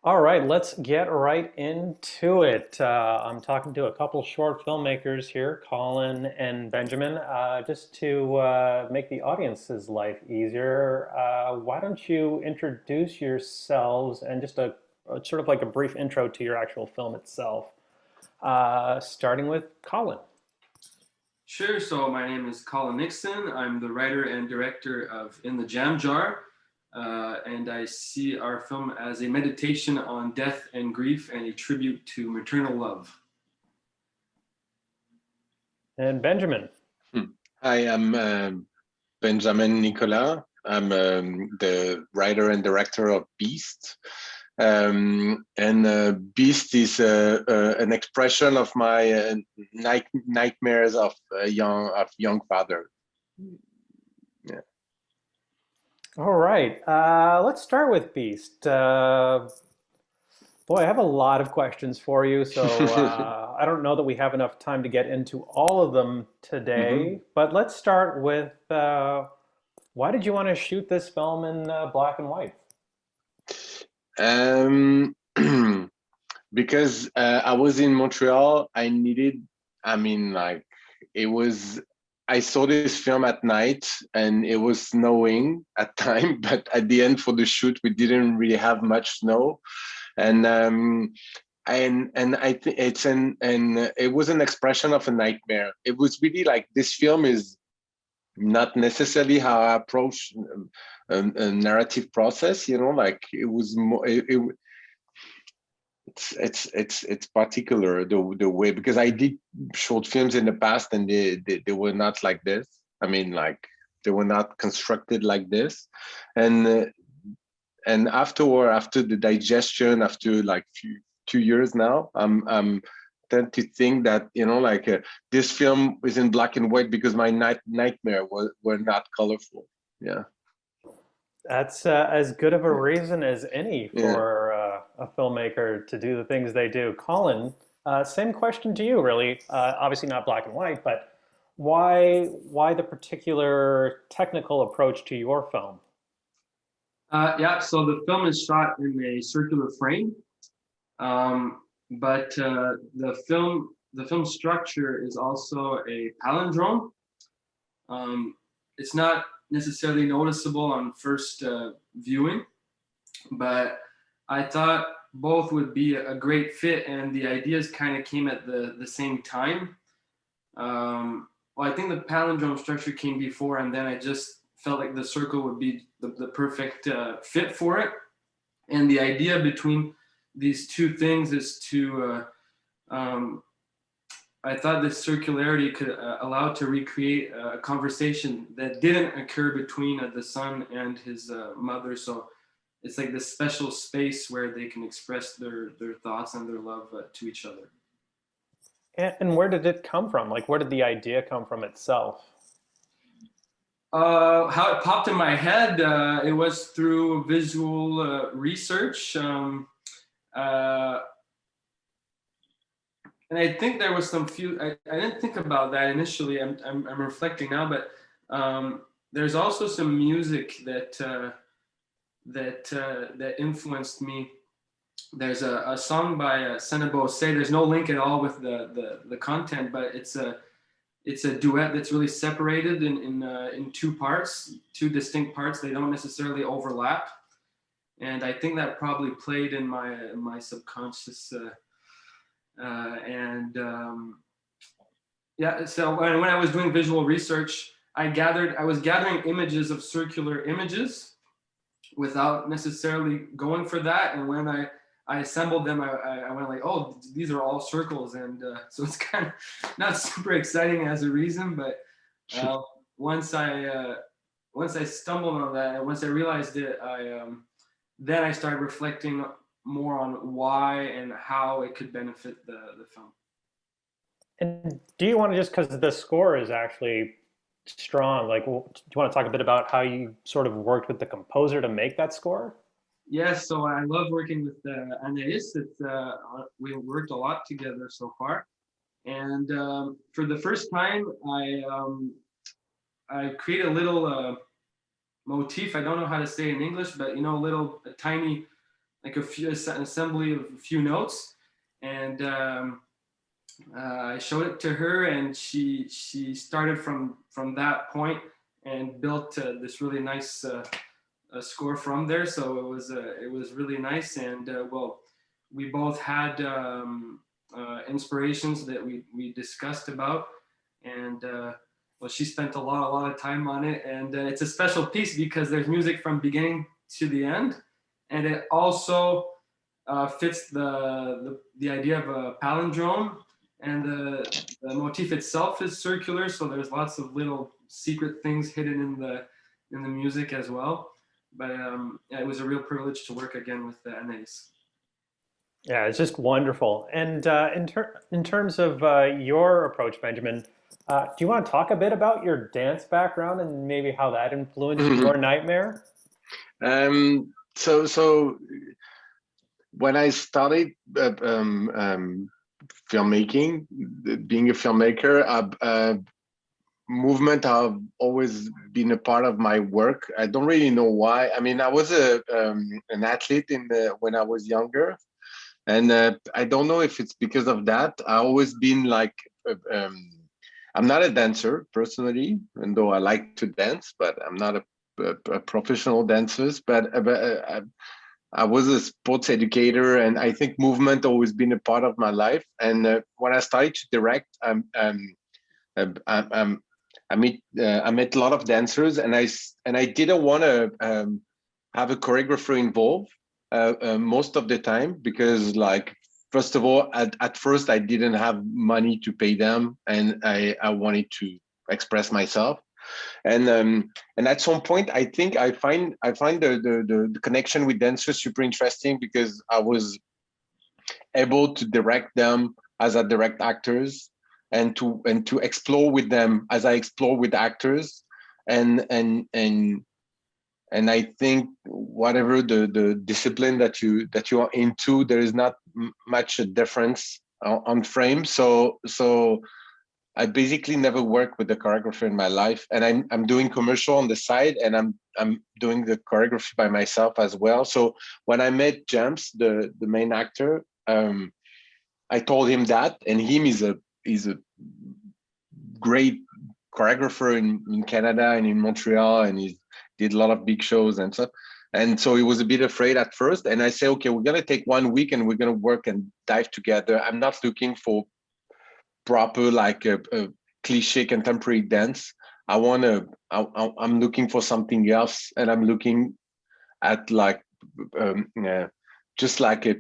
All right, let's get right into it. I'm talking to a couple short filmmakers here, Colin and Benjamin. Just to make the audience's life easier, why don't you introduce yourselves and just a sort of like a brief intro to your actual film itself, starting with Colin. Sure. So my name is Colin Nixon. I'm the writer and director of In the Jam Jar, and I see our film as a meditation on death and grief and a tribute to maternal love. And Benjamin. Hi, I'm Benjamin Nicolas. I'm the writer and director of Beast. And Beast is an expression of my nightmares of young father. Yeah. All right, let's start with Beast. Boy, I have a lot of questions for you, so I don't know that we have enough time to get into all of them Mhm. today. But let's start with why did you want to shoot this film in black and white? Um, because I was in Montreal, I needed. I mean, like it was. I saw this film at night, and it was snowing at time. But at the end, for the shoot, we didn't really have much snow, and I think it's an and it was an expression of a nightmare. It was really like this film is not necessarily how I approach a narrative process. You know, like it was more. It's particular the way because I did short films in the past and they were not like this. I mean, like they were not constructed like this, and uh, and after the digestion after like 2 years now I'm tend to think that like this film is in black and white because my nightmare were not colorful. Yeah. That's as good of a reason as any Yeah. for a filmmaker to do the things they do. Colin, same question to you, really. Obviously not black and white, but why the particular technical approach to your film? Yeah. So the film is shot in a circular frame, but the film structure is also a palindrome. It's not necessarily noticeable on first viewing, but I thought both would be a great fit, and the ideas kind of came at the same time. Well, I think the palindrome structure came before, and then I just felt like the circle would be the perfect fit for it. And the idea between these two things is to I thought this circularity could allow to recreate a conversation that didn't occur between the son and his mother. So it's like this special space where they can express their thoughts and their love to each other. And where did it come from? Like, where did the idea come from itself? How it popped in my head, it was through visual research. Uh, and I think there was some few. I didn't think about that initially. I'm reflecting now, but there's also some music that influenced me. There's a song by Senebo Say. There's no link at all with the content, but it's a duet that's really separated in two parts, two distinct parts. They don't necessarily overlap, and I think that probably played in my subconscious. And Yeah, so when I was doing visual research, I was gathering images of circular images without necessarily going for that. And when I assembled them, I went like, oh, these are all circles. And so it's kind of not super exciting as a reason, but uh, once I once I stumbled on that, and once I realized it, then I started reflecting more on why and how it could benefit the film. And do you want to just, because the score is actually strong, like, do you want to talk a bit about how you sort of worked with the composer to make that score? Yes, so I love working with Anais. We worked a lot together so far, and for the first time, I create a little motif. I don't know how to say it in English, but a tiny like an assembly of a few notes, and I showed it to her, and she started from that point and built this really nice score from there. So it was really nice, and well, we both had inspirations that we discussed about, and well, she spent a lot of time on it, and it's a special piece because there's music from beginning to the end, and it also fits the idea of a palindrome, and the motif itself is circular, so there's lots of little secret things hidden in the music as well. But yeah, it was a real privilege to work again with Anais. Yeah, it's just wonderful. And in terms of your approach, Benjamin, do you want to talk a bit about your dance background and maybe how that influenced your nightmare? So when I started filmmaking, being a filmmaker, movement have always been a part of my work. I don't really know why. I mean, I was an athlete when I was younger, and I don't know if it's because of that. I always been like, I'm not a dancer personally, and though I like to dance, but I'm not a professional dancer. But I was a sports educator, and I think movement always been a part of my life. And when I started to direct, I'm I met a lot of dancers, and I didn't want to have a choreographer involved most of the time because, like, first of all, at first I didn't have money to pay them, and I wanted to express myself. And at some point, I think I find the connection with dancers super interesting because I was able to direct them as I direct actors, and to explore with them as I explore with actors, and and and and I think whatever the discipline that you are into, there is not much a difference on frame. So I basically never worked with a choreographer in my life, and I'm doing commercial on the side, and I'm doing the choreography by myself as well. So when I met James, the main actor, I told him that, and him is a great choreographer in Canada and in Montreal, and he did a lot of big shows and stuff. And so he was a bit afraid at first. And I say, okay, we're gonna take 1 week and we're gonna work and dive together. I'm not looking for proper like a cliche contemporary dance. I'm looking for something else, and I'm looking at like just like a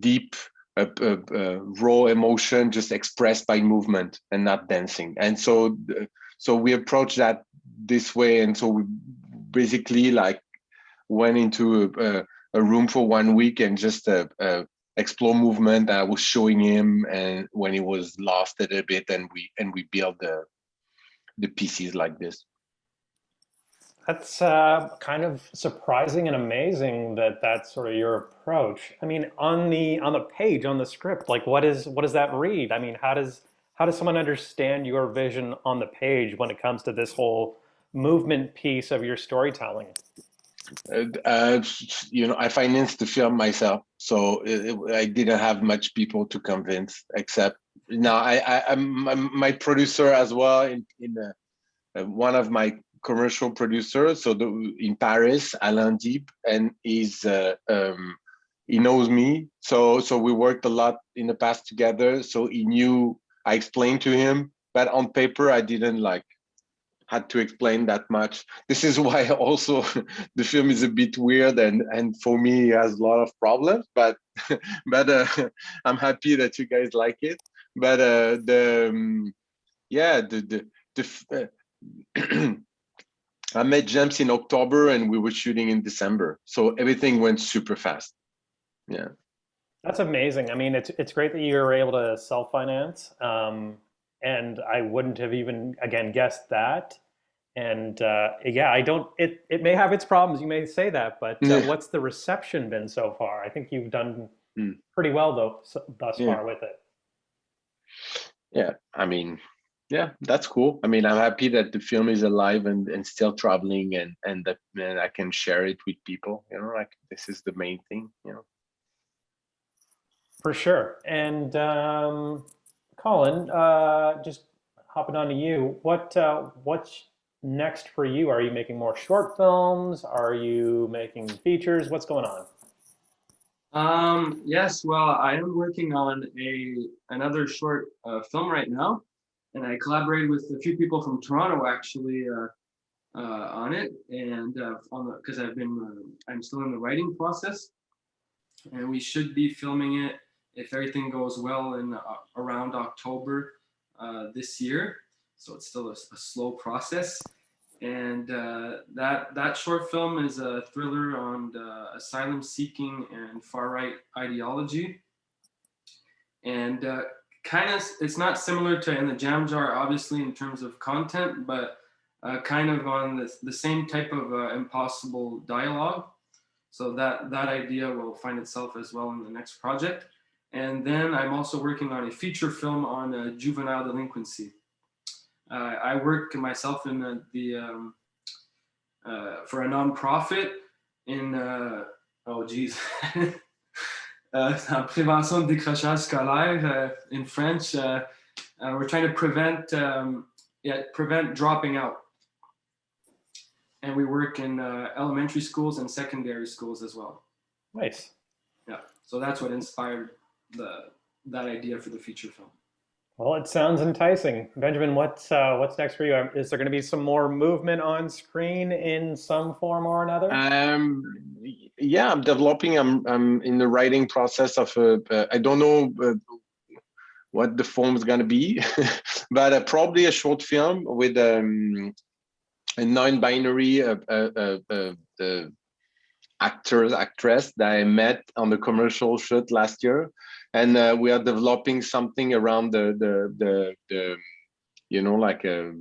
deep raw emotion just expressed by movement and not dancing. And so we approach that this way, and so we basically like went into a room for 1 week and just explore movement. I was showing him, and when he was lost a little bit, and we built the pieces like this. That's kind of surprising and amazing that that's sort of your approach. I mean, on the page, on the script, like what does that read? I mean, how does someone understand your vision on the page when it comes to this whole movement piece of your storytelling? uh, I financed the film myself, so I didn't have much people to convince. Except now, I'm my producer as well one of my commercial producers. So in Paris, Alain Deep, and he knows me. So we worked a lot in the past together. So he knew. I explained to him, but on paper, I didn't like had to explain that much. This is why also the film is a bit weird, and for me it has a lot of problems. But but I'm happy that you guys like it. But yeah, I met James in October, and we were shooting in December, so everything went super fast. Yeah. That's amazing. I mean, it's great that you were able to self-finance, and I wouldn't have even again guessed that. And yeah, I don't. It may have its problems. You may say that, but Yeah. what's the reception been so far? I think you've done pretty well though thus Yeah. far with it. Yeah. I mean, Yeah, that's cool. I mean, I'm happy that the film is alive and still traveling, and that I can share it with people. You know, like this is the main thing. You know. For sure. And Colin, just hopping on to you. What's next for you? Are you making more short films? Are you making features? What's going on? Yes, well, I am working on another short film right now, and I collaborated with a few people from Toronto actually on it, and on the because I'm still in the writing process, and we should be filming it if everything goes well in around October this year. So it's still a slow process. And that short film is a thriller on asylum seeking and far right ideology. And kind of, it's not similar to In the Jam Jar, obviously, in terms of content, but kind of on the same type of impossible dialogue. So that idea will find itself as well in the next project. And then I'm also working on a feature film on juvenile delinquency. I work myself in for a nonprofit in oh geez, en prévention de décrochage scolaire in French. We're trying to prevent dropping out, and we work in elementary schools and secondary schools as well. Nice. Yeah, so that's what inspired that idea for the feature film. Well, it sounds enticing. Benjamin, what's next for you? Is there going to be some more movement on screen in some form or another? Yeah, I'm developing. I'm in the writing process of. I don't know what the form is going to be, but probably a short film with a non-binary actress that I met on the commercial shoot last year. And we are developing something around the you know, like a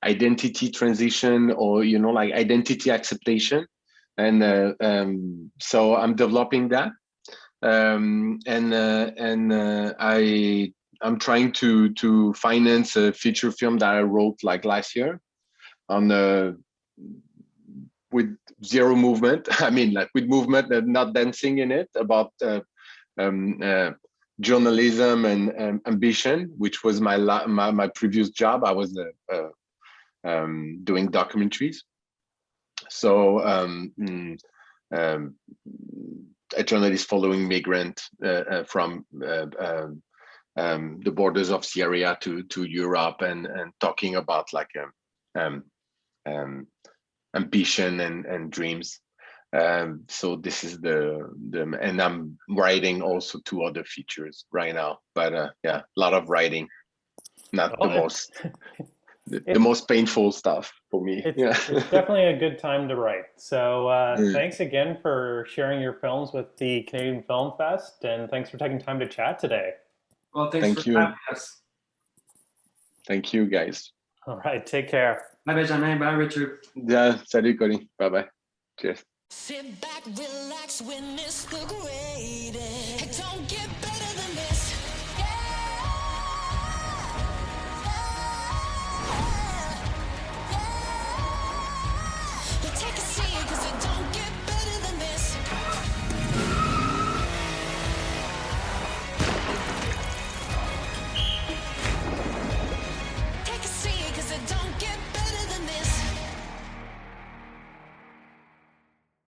identity transition, or you know, like identity acceptation. And so I'm developing that, I'm trying to finance a feature film that I wrote like last year on with zero movement. I mean, like with movement and not dancing in it, about journalism and ambition, which was my previous job. I was doing documentaries. So a journalist following migrant from the borders of Syria to Europe, and talking about like ambition and dreams. So this is the and I'm writing also 2 other features right now, but yeah, a lot of writing, not the most painful stuff for me. It's definitely a good time to write. So thanks again for sharing your films with the Canadian Film Fest, and thanks for taking time to chat today. Well, thanks for having us. Thank you, guys. All right, take care. Bye, Benjamin. Bye, Richard. Yeah, salut, Colin. Bye-bye. Cheers. Sit back, relax, witness the greatest. Don't get